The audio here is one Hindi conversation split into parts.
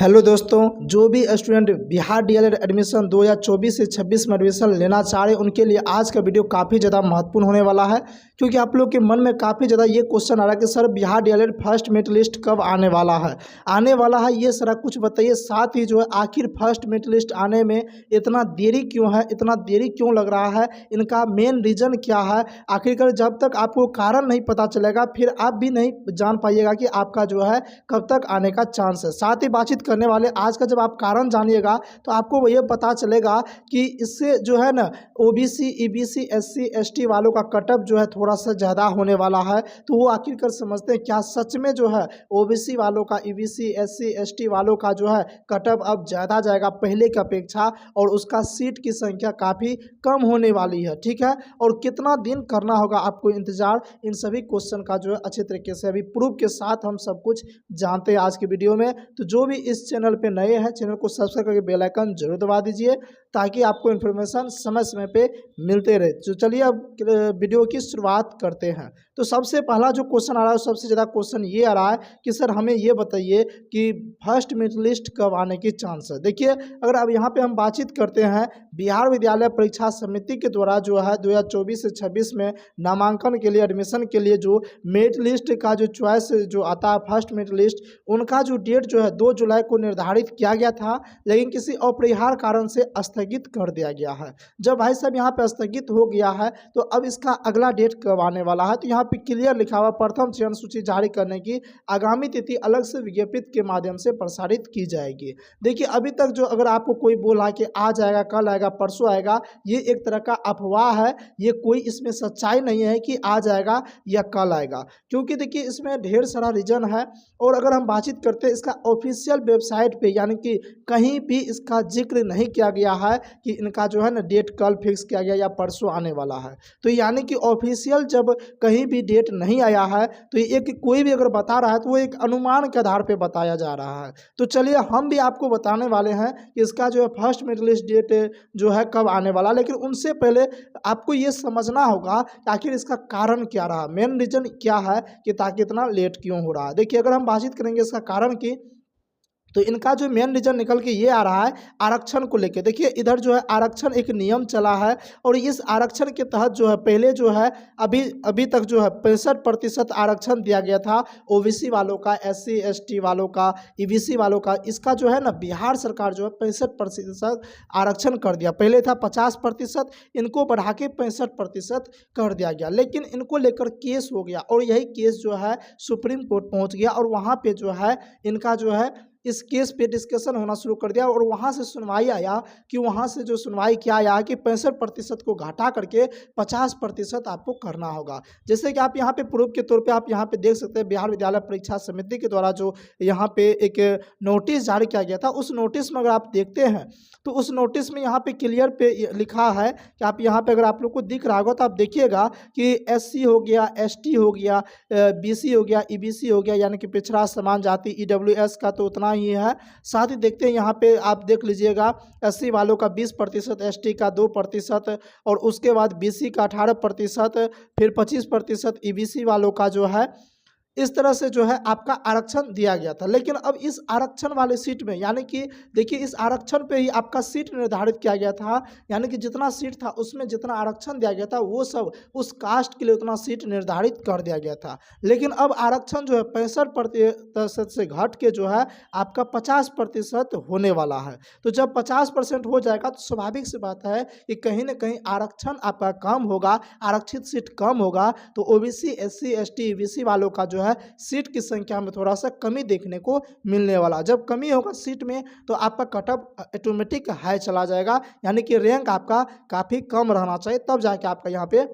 हेलो दोस्तों, जो भी स्टूडेंट बिहार डीएलएड एडमिशन 2024 से 26 में एडमिशन लेना चाह रहे हैं उनके लिए आज का वीडियो काफ़ी ज़्यादा महत्वपूर्ण होने वाला है। क्योंकि आप लोग के मन में काफ़ी ज़्यादा ये क्वेश्चन आ रहा है कि sir Bihar DElEd first merit list कब आने वाला है ये सारा कुछ बताइए। साथ ही जो है आखिर फर्स्ट मेरिट लिस्ट आने में इतना देरी क्यों है, इतना देरी क्यों लग रहा है, इनका मेन रीज़न क्या है। आखिरकार जब तक आपको कारण नहीं पता चलेगा फिर आप भी नहीं जान पाइएगा कि आपका जो है कब तक आने का चांस है। साथ ही बातचीत करने वाले आज का जब आप कारण जानिएगा तो आपको ये पता चलेगा कि इससे जो है ना ओबीसी, ईबीसी, एससी, एसटी वालों का कटअप जो है थोड़ा सा ज़्यादा होने वाला है। तो वो आखिरकार समझते हैं क्या सच में जो है ओबीसी वालों का, ईबीसी, एससी, एसटी वालों का जो है कटअप अब ज़्यादा जाएगा पहले की अपेक्षा, और उसका सीट की संख्या काफ़ी कम होने वाली है। ठीक है, और कितना दिन करना होगा आपको इंतज़ार, इन सभी क्वेश्चन का जो है अच्छे तरीके से अभी प्रूफ के साथ हम सब कुछ जानते हैं आज की वीडियो में। तो जो भी इस चैनल पे नए हैं चैनल को सब्सक्राइब करके बेल आइकन जरूर दबा दीजिए ताकि आपको इन्फॉर्मेशन समय समय पे मिलते रहे। तो चलिए अब वीडियो की शुरुआत करते हैं। तो सबसे पहला जो क्वेश्चन आ रहा है, सबसे ज़्यादा क्वेश्चन ये आ रहा है कि सर हमें ये बताइए कि फर्स्ट मेरिट लिस्ट कब आने की चांस है। देखिए, अगर अब यहाँ पे हम बातचीत करते हैं बिहार विद्यालय परीक्षा समिति के द्वारा जो है 2024 से 26 में नामांकन के लिए, एडमिशन के लिए जो मेरिट लिस्ट का जो चॉइस जो आता है फर्स्ट मेरिट लिस्ट, उनका जो डेट जो है 2 जुलाई को निर्धारित किया गया था, लेकिन किसी अपरिहार्य कारण से स्थगित कर दिया गया है। जब भाई साहब यहाँ पे स्थगित हो गया है तो अब इसका अगला डेट कब आने वाला है, तो यहाँ पे क्लियर लिखा हुआ प्रथम चयन सूची जारी करने की आगामी तिथि अलग से विज्ञप्ति के माध्यम से प्रसारित की जाएगी। देखिए, अभी तक जो अगर आपको कोई बोला कि आज आएगा, कल आएगा, परसों आएगा, ये एक तरह का अफवाह है। ये कोई इसमें सच्चाई नहीं है कि आज आएगा या कल आएगा, क्योंकि देखिए इसमें ढेर सारा रीजन है। और अगर हम बातचीत करते हैं इसका ऑफिशियल वेबसाइट पे, यानी कि कहीं भी इसका जिक्र नहीं किया गया है कि इनका जो है ना डेट कल फिक्स किया गया या परसों आने वाला है। तो यानी कि ऑफिशियल जब कहीं भी डेट नहीं आया है तो ये कि कोई भी अगर बता रहा है तो वो एक अनुमान के आधार पे बताया जा रहा है। तो चलिए हम भी आपको बताने वाले हैं कि इसका जो है फर्स्ट मेरिट लिस्ट डेट जो है कब आने वाला, लेकिन उनसे पहले आपको ये समझना होगा कि आखिर इसका कारण क्या रहा, मेन रीजन क्या है कि ताकि इतना लेट क्यों हो रहा है। देखिए, अगर हम बातचीत करेंगे इसका कारण की, तो इनका जो मेन रीजन निकल के ये आ रहा है आरक्षण को लेके। देखिए, इधर जो है आरक्षण एक नियम चला है और इस आरक्षण के तहत जो है पहले जो है अभी तक जो है 65% आरक्षण दिया गया था ओबीसी वालों का, एससी एसटी वालों का, ईबीसी वालों का। इसका जो है ना बिहार सरकार जो है 65% आरक्षण कर दिया। पहले था 50%, इनको बढ़ा के 65% कर दिया गया। लेकिन इनको लेकर केस हो गया और यही केस जो है सुप्रीम कोर्ट पहुंच गया और वहाँ पे जो है इनका जो है इस केस पे डिस्कशन होना शुरू कर दिया। और वहाँ से सुनवाई आया कि वहाँ से जो सुनवाई क्या आया कि 65% को घटा करके 50% आपको करना होगा। जैसे कि आप यहाँ पे प्रूफ के तौर पे आप यहाँ पे देख सकते हैं बिहार विद्यालय परीक्षा समिति के द्वारा जो यहाँ पे एक नोटिस जारी किया गया था, उस नोटिस में अगर आप देखते हैं तो उस नोटिस में यहाँ पे क्लियर पे लिखा है कि आप यहाँ पे अगर आप लोग को दिख रहा होगा तो आप देखिएगा कि एससी हो गया, एसटी हो गया, बीसी हो गया, ईबीसी हो गया, यानी कि पिछड़ा समान जाति, ईडब्ल्यूएस का तो उतना ही है। साथ ही देखते हैं यहाँ पे आप देख लीजिएगा एससी वालों का 20%, एसटी का 2%, और उसके बाद बीसी का 18%, फिर 25% ईबीसी वालों का जो है इस तरह से जो है आपका आरक्षण दिया गया था। लेकिन अब इस आरक्षण वाले सीट में, यानी कि देखिए इस आरक्षण पे ही आपका सीट निर्धारित किया गया था, यानी कि जितना सीट था उसमें जितना आरक्षण दिया गया था वो सब उस कास्ट के लिए उतना सीट निर्धारित कर दिया गया था। लेकिन अब आरक्षण जो है 65% से घट के जो है आपका 50% होने वाला है। तो जब 50% हो जाएगा तो स्वाभाविक सी बात है कि कहीं ना कहीं आरक्षण आपका कम होगा, आरक्षित सीट कम होगा, तो ओबीसी, एससी, एसटी, ईबीसी वालों का जो है सीट की संख्या में थोड़ा सा कमी देखने को मिलने वाला। जब कमी होगा सीट में तो आपका कटअप ऑटोमेटिक हाई चला जाएगा, यानी कि रैंक आपका काफ़ी कम रहना चाहिए, तब जाके आपका यहाँ पे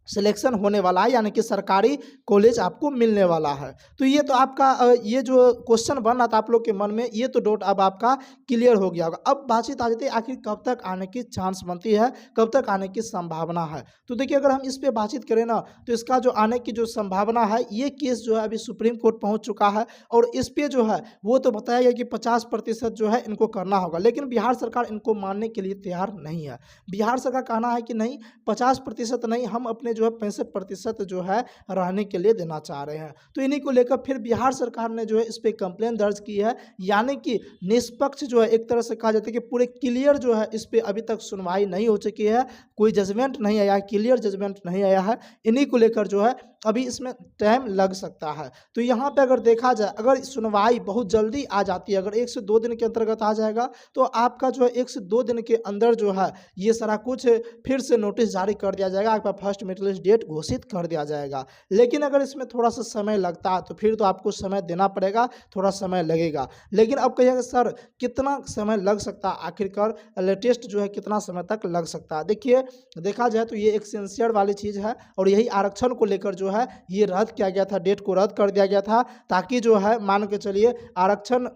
सिलेक्शन होने वाला है, यानी कि सरकारी कॉलेज आपको मिलने वाला है। तो ये तो आपका ये जो क्वेश्चन बन रहा था आप लोग के मन में, ये तो डाउट अब आपका क्लियर हो गया होगा। अब बातचीत आ जाती है आखिर कब तक आने की चांस बनती है, कब तक आने की संभावना है। तो देखिए, अगर हम इस पर बातचीत करें ना तो इसका जो आने की जो संभावना है, ये केस जो है अभी सुप्रीम कोर्ट पहुँच चुका है और इस पर जो है वो तो बताया गया कि 50% जो है इनको करना होगा, लेकिन बिहार सरकार इनको मानने के लिए तैयार नहीं है। बिहार सरकार कहना है कि नहीं, 50% नहीं, हम अपने जो है 65% जो है रहने के लिए देना चाह रहे हैं। तो इन्हीं को लेकर फिर बिहार सरकार ने जो है इस पर कंप्लेन दर्ज की है, यानी कि निष्पक्ष जो है एक तरह से कहा जाता है कि पूरे क्लियर जो है इस पर अभी तक सुनवाई नहीं हो चुकी है, कोई जजमेंट नहीं आया, क्लियर जजमेंट नहीं आया है। इन्हीं को लेकर जो है अभी इसमें टाइम लग सकता है। तो यहाँ पे अगर देखा जाए, अगर सुनवाई बहुत जल्दी आ जाती है, अगर 1 से 2 दिन के अंतर्गत आ जाएगा तो आपका जो है 1 से 2 दिन के अंदर जो है ये सारा कुछ फिर से नोटिस जारी कर दिया जाएगा, आपका फर्स्ट मेरिट लिस्ट डेट घोषित कर दिया जाएगा। लेकिन अगर इसमें थोड़ा सा समय लगता है तो फिर तो आपको समय देना पड़ेगा, थोड़ा समय लगेगा। लेकिन अब कहिएगा सर कितना समय लग सकता है, आखिरकार लेटेस्ट जो है कितना समय तक लग सकता है। देखिए, देखा जाए तो ये एक सिंसियर वाली चीज़ है और यही आरक्षण को लेकर जो है ये रद्द किया गया था, डेट को रद्द कर दिया गया था, ताकि जो है मान के चलिए आरक्षण,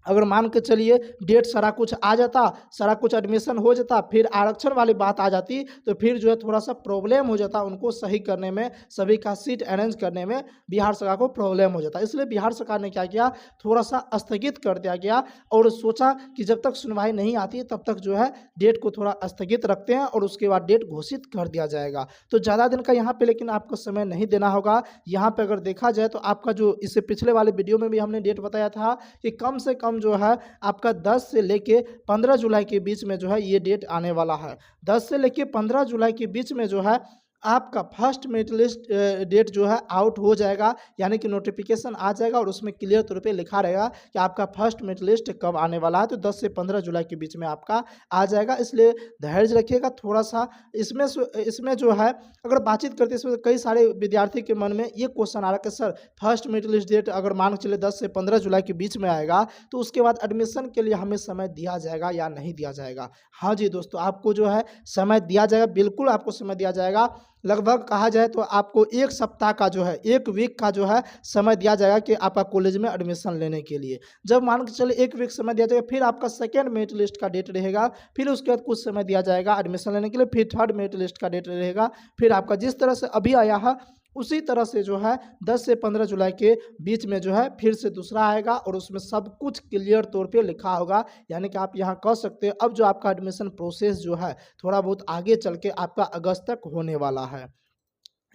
अगर मान के चलिए डेट सारा कुछ आ जाता, सारा कुछ एडमिशन हो जाता, फिर आरक्षण वाली बात आ जाती तो फिर जो है थोड़ा सा प्रॉब्लम हो जाता, उनको सही करने में, सभी का सीट अरेंज करने में बिहार सरकार को प्रॉब्लम हो जाता। इसलिए बिहार सरकार ने क्या किया, थोड़ा सा स्थगित कर दिया गया और सोचा कि जब तक सुनवाई नहीं आती तब तक जो है डेट को थोड़ा स्थगित रखते हैं और उसके बाद डेट घोषित कर दिया जाएगा। तो ज़्यादा दिन का यहाँ पे लेकिन आपको समय नहीं देना होगा। यहाँ पे अगर देखा जाए तो आपका जो इससे पिछले वाले वीडियो में भी हमने डेट बताया था कि कम से कम जो है आपका 10 से लेके 15 जुलाई के बीच में जो है ये डेट आने वाला है। 10 से लेके 15 जुलाई के बीच में जो है आपका फर्स्ट मेरिट लिस्ट डेट जो है आउट हो जाएगा, यानी कि नोटिफिकेशन आ जाएगा और उसमें क्लियर तौर पे लिखा रहेगा कि आपका फर्स्ट मेरिट लिस्ट कब आने वाला है। तो 10 से 15 जुलाई के बीच में आपका आ जाएगा, इसलिए धैर्य रखिएगा थोड़ा सा। इसमें जो है अगर बातचीत करते हैं, इसमें कई सारे विद्यार्थी के मन में ये क्वेश्चन आ रहा है कि sir first merit list date अगर मान के चले 10 से 15 जुलाई के बीच में आएगा तो उसके बाद एडमिशन के लिए हमें समय दिया जाएगा या नहीं दिया जाएगा। हाँ जी दोस्तों, आपको जो है समय दिया जाएगा, बिल्कुल आपको समय दिया जाएगा। लगभग कहा जाए तो आपको 1 सप्ताह का जो है, 1 वीक का जो है समय दिया जाएगा कि आपका कॉलेज में एडमिशन लेने के लिए। जब मान के चले 1 वीक समय दिया जाएगा, फिर आपका सेकेंड मेरिट लिस्ट का डेट रहेगा, फिर उसके बाद कुछ समय दिया जाएगा एडमिशन लेने के लिए, फिर थर्ड मेरिट लिस्ट का डेट रहेगा, फिर आपका जिस तरह से अभी आया है उसी तरह से जो है 10 से 15 जुलाई के बीच में जो है फिर से दूसरा आएगा और उसमें सब कुछ क्लियर तौर पे लिखा होगा। यानी कि आप यहाँ कह सकते हैं अब जो आपका एडमिशन प्रोसेस जो है थोड़ा बहुत आगे चल के आपका अगस्त तक होने वाला है।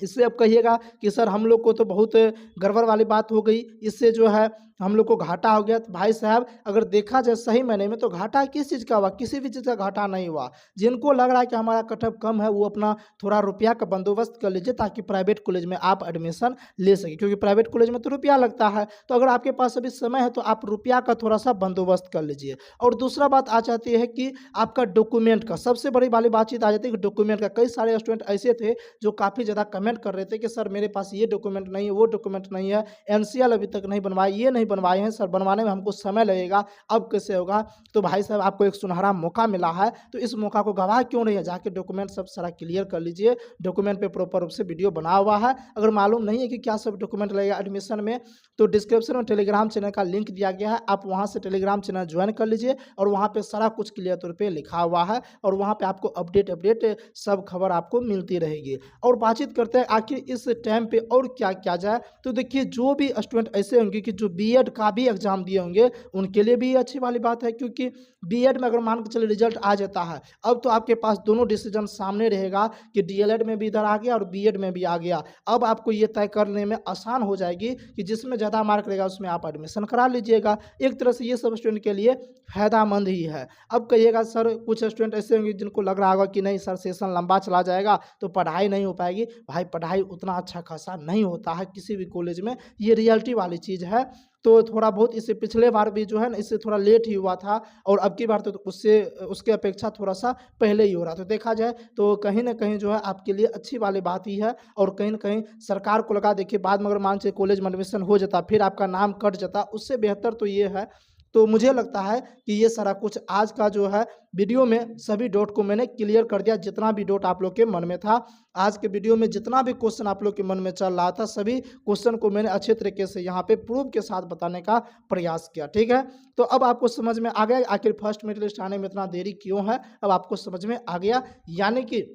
इससे अब कहिएगा कि सर हम लोग को तो बहुत गड़बड़ वाली बात हो गई, इससे जो है हम लोग को घाटा हो गया। तो भाई साहब अगर देखा जाए सही मायने में तो घाटा किस चीज़ का हुआ, किसी भी चीज़ का घाटा नहीं हुआ। जिनको लग रहा है कि हमारा कट ऑफ कम है वो अपना थोड़ा रुपया का बंदोबस्त कर लीजिए ताकि प्राइवेट कॉलेज में आप एडमिशन ले सके, क्योंकि प्राइवेट कॉलेज में तो रुपया लगता है। तो अगर आपके पास अभी समय है तो आप रुपया का थोड़ा सा बंदोबस्त कर लीजिए। और दूसरा बात आ जाती है कि आपका डॉक्यूमेंट का, सबसे बड़ी वाली बातचीत आ जाती है कि डॉक्यूमेंट का। कई सारे स्टूडेंट ऐसे थे जो काफ़ी ज़्यादा कमेंट कर रहे थे कि सर मेरे पास ये डॉक्यूमेंट नहीं है, वो डॉक्यूमेंट नहीं है, एनसीएल अभी तक नहीं बनवाए, ये नहीं बनवाए हैं सर, बनवाने में हमको समय लगेगा, अब कैसे होगा। तो भाई साहब आपको एक सुनहरा मौका मिला है, तो इस मौका को गवाह क्यों नहीं है, जाके डॉक्यूमेंट सब सारा क्लियर कर लीजिए। डॉक्यूमेंट पे प्रॉपर रूप से वीडियो बना हुआ है। अगर मालूम नहीं है कि क्या सब डॉक्यूमेंट लगेगा एडमिशन में तो डिस्क्रिप्शन में टेलीग्राम चैनल का लिंक दिया गया है, आप वहाँ से टेलीग्राम चैनल ज्वाइन कर लीजिए और वहाँ पे सारा कुछ क्लियर तौर पे लिखा हुआ है और वहाँ पे आपको अपडेट सब खबर आपको मिलती रहेगी। और बातचीत करते हैं आखिर इस टाइम पे और क्या किया जाए। तो देखिए जो भी स्टूडेंट ऐसे होंगे कि जो बीएड का भी एग्जाम दिए होंगे उनके लिए भी अच्छी वाली बात है, क्योंकि बीएड में अगर मान के चले रिजल्ट आ जाता है अब तो आपके पास दोनों डिसीजन सामने रहेगा कि डीएलएड में भी इधर आ गया और बीएड में भी आ गया। अब आपको ये तय करने में आसान हो जाएगी कि जिसमें ज़्यादा मार्क रहेगा उसमें आप एडमिशन करा लीजिएगा। एक तरह से ये सब स्टूडेंट के लिए फ़ायदामंद ही है। अब कहिएगा सर कुछ स्टूडेंट ऐसे होंगे जिनको लग रहा होगा कि नहीं सर सेशन लंबा चला जाएगा तो पढ़ाई नहीं हो पाएगी। भाई पढ़ाई उतना अच्छा खासा नहीं होता है किसी भी कॉलेज में, ये रियलिटी वाली चीज़ है। तो थोड़ा बहुत इससे पिछले बार भी जो है ना इससे थोड़ा लेट ही हुआ था और अब की बार तो उससे उसके अपेक्षा थोड़ा सा पहले ही हो रहा। तो देखा जाए तो कहीं ना कहीं जो है आपके लिए अच्छी वाली बात ही है। और कहीं ना कहीं सरकार को लगा, देखिए बाद में अगर मान से कॉलेज में एडमिशन हो जाता फिर आपका नाम कट जाता, उससे बेहतर तो ये है। तो मुझे लगता है कि ये सारा कुछ आज का जो है वीडियो में सभी डाउट को मैंने क्लियर कर दिया, जितना भी डाउट आप लोग के मन में था। आज के वीडियो में जितना भी क्वेश्चन आप लोग के मन में चल रहा था सभी क्वेश्चन को मैंने अच्छे तरीके से यहाँ पे प्रूफ के साथ बताने का प्रयास किया। ठीक है, तो अब आपको समझ में आ गया आखिर फर्स्ट मेरिट लिस्ट आने में इतना देरी क्यों है, अब आपको समझ में आ गया। यानी कि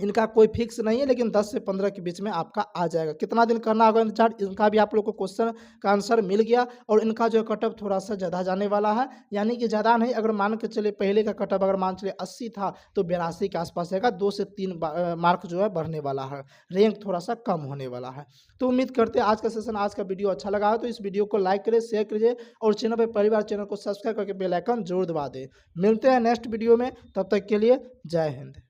इनका कोई फिक्स नहीं है, लेकिन 10 से 15 के बीच में आपका आ जाएगा। कितना दिन करना होगा इंतजार, इनका भी आप लोग को क्वेश्चन का आंसर मिल गया। और इनका जो कट ऑफ थोड़ा सा ज़्यादा जाने वाला है, यानी कि ज़्यादा नहीं, अगर मान के चले पहले का कट ऑफ अगर मान चले 80 था तो 82 के आसपास आएगा। 2 से 3 मार्क जो है बढ़ने वाला है, रैंक थोड़ा सा कम होने वाला है। तो उम्मीद करते हैं आज का सेशन, आज का वीडियो अच्छा लगा है तो इस वीडियो को लाइक करें, शेयर कीजिए और चैनल पर पहली बार चैनल को सब्सक्राइब करके बेल आइकन जरूर दबा दें। मिलते हैं नेक्स्ट वीडियो में, तब तक के लिए जय हिंद।